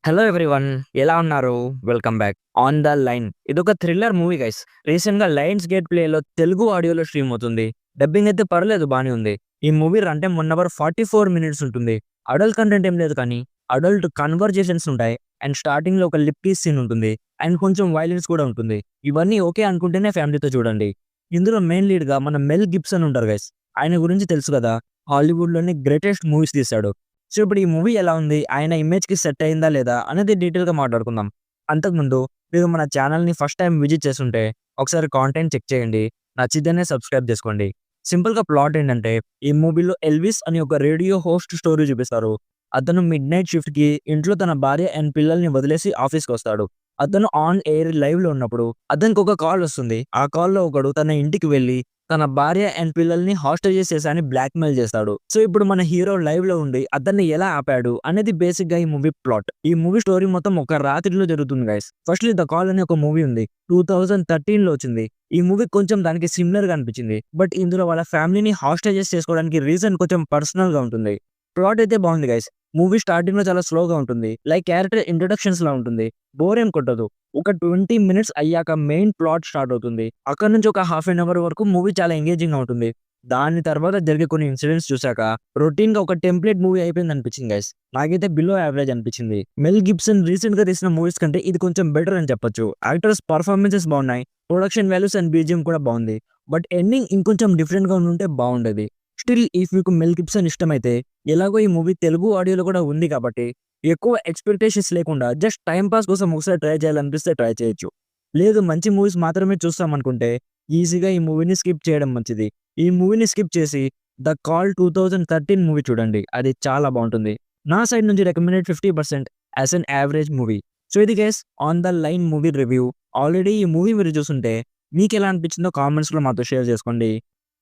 Hello everyone. ఎలా ఉన్నారు? Welcome back. 'On the line' ఇదొక థ్రిల్లర్ మూవీ గైస్. రీసెంట్‌గా లయన్స్ గేట్ ప్లేలో తెలుగు ఆడియోలో స్ట్రీమ్ అవుతుంది. డబ్బింగ్ అయితే పర్లేదు బానే ఉంది. ఈ movie run time 1 hour 44 minutes ఉంటుంది. అడల్ట్ కంటెంట్ ఏం లేదు కానీ అడల్ట్ కన్వర్జేషన్స్ ఉంటాయి. అండ్ స్టార్టింగ్‌లో ఒక లిప్ కిస్ సీన్ ఉంటుంది. అండ్ కొంచెం వయలెన్స్ కూడా ఉంటుంది. ఇవన్నీ ఓకే అనుకుంటేనే ఫ్యామిలీతో చూడండి. ఇందులో మెయిన్ లీడ్‌గా మన మెల్ గిబ్సన్ ఉంటారు గైస్. ఆయన గురించి తెలుసు కదా! హాలీవుడ్‌లోని గ్రేటెస్ట్ మూవీస్ తీశాడు. సో, ఇప్పుడు ఈ మూవీ ఎలా ఉంది? ఆయన ఇమేజ్‌కి సెట్ అయిందా లేదా? అనేది డీటెయిల్‌గా మాట్లాడుకుందాం. అంతకుముందు మీరు మన ఛానెల్‌ని ఫస్ట్ టైమ్ విజిట్ చేసుంటే ఒకసారి కాంటెంట్ చెక్ చేయండి. నచ్చితేనే సబ్స్క్రైబ్ చేసుకోండి. సింపుల్‌గా ప్లాట్ ఏంటంటే ఈ మూవీలో ఎల్విస్ అని ఒక రేడియో హోస్ట్ స్టోరీ చూపిస్తారు. అతను మిడ్‌నైట్ షిఫ్ట్‌కి ఇంట్లో తన భార్య అండ్ పిల్లల్ని వదిలేసి ఆఫీస్‌కొస్తాడు. అతను ఆన్ ఎయిర్ లైవ్‌లో ఉన్నప్పుడు అతనికొక కాల్ వస్తుంది. ఆ కాల్‌లో ఒకడు తన ఇంటికి వెళ్లి తన భార్య అండ్ పిల్లల్ని హాస్టేజెస్ చేశారని బ్లాక్‌మెయిల్ చేస్తాడు. సో, ఇప్పుడు మన హీరో లైవ్‌లో ఉండి అతన్ని ఎలా ఆపాడు అనేది బేసిక్‌గా ఈ మూవీ ప్లాట్. ఈ మూవీ స్టోరీ మొత్తం ఒక రాత్రిలో జరుగుతుంది గైస్. ఫస్ట్‌లీ 'ద కాల్' అనే ఒక మూవీ ఉంది. 2013లో వచ్చింది. ఈ మూవీ కొంచెం దానికి సిమిలర్‌గా అనిపించింది. బట్ ఇందులో వాళ్ళ ఫ్యామిలీని హాస్టేజెస్ చేసుకోవడానికి రీజన్ కొంచెం పర్సనల్‌గా ఉంటుంది. ప్లాట్ అయితే బాగుంది గైస్. మూవీ స్టార్టింగ్‌లో చాలా స్లోగా ఉంటుంది. లైక్ క్యారెక్టర్ ఇంట్రడక్షన్స్‌లా ఉంటుంది. బోర్ ఏం కొట్టదు. ఒక 20 మినిట్స్ అయ్యాక మెయిన్ ప్లాట్ స్టార్ట్ అవుతుంది. అక్కడి నుంచి ఒక హాఫ్ ఎన్ అవర్ వరకు మూవీ చాలా ఎంగేజింగ్‌గా ఉంటుంది. దాని తర్వాత జరిగే కొన్ని ఇన్సిడెంట్స్ చూసాక రొటీన్‌గా ఒక టెంప్లేట్ మూవీ అయిపోయింది అనిపించింది గైస్. నాకైతే బిలో యావరేజ్ అనిపించింది. మెల్ గిబ్సన్ రీసెంట్‌గా తీసిన మూవీస్ కంటే ఇది కొంచెం బెటర్ అని చెప్పొచ్చు. యాక్టర్స్ పర్ఫార్మెన్సెస్ బాగున్నాయి. ప్రొడక్షన్ వాల్యూస్ అండ్ బీజీఎం కూడా బాగుంది. బట్ ఎండింగ్ ఇంకొంచెం డిఫరెంట్‌గా ఉండుంటే బాగుండేది. స్టిల్ ఇఫ్ మీకు మెల్ గిబ్సన్ ఇష్టమైతే ఎలాగో ఈ మూవీ తెలుగు ఆడియోలో కూడా ఉంది కాబట్టి ఎక్కువ ఎక్స్‌పెక్టేషన్స్ లేకుండా జస్ట్ టైమ్ పాస్ కోసం ఒకసారి ట్రై చేయాలనిపిస్తే ట్రై చేయొచ్చు. లేదు మంచి మూవీస్ మాత్రమే చూస్తామనుకుంటే ఈజీగా ఈ మూవీని స్కిప్ చేయడం మంచిది. ఈ మూవీని స్కిప్ చేసి 'ద కాల్' 2013 మూవీ చూడండి. అది చాలా బావుంటుంది. నా సైడ్ నుంచి recommended 50% as an average movie. So, ఇది guys 'on the line' movie review. Already ఈ మూవీ మీరు చూసుంటే మీకెలా అనిపించిందో కామెంట్స్‌లో మాతో షేర్ చేసుకోండి.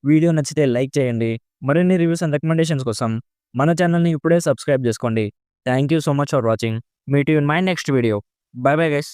వీడియో నచ్చితే లైక్ చేయండి. మరిన్ని రివ్యూస్ అండ్ రికమెండేషన్స్ కోసం మన ఛానెల్‌ని ఇప్పుడే సబ్స్క్రైబ్ చేసుకోండి. Thank you so much for watching. Meet you in my next video. By bye guys.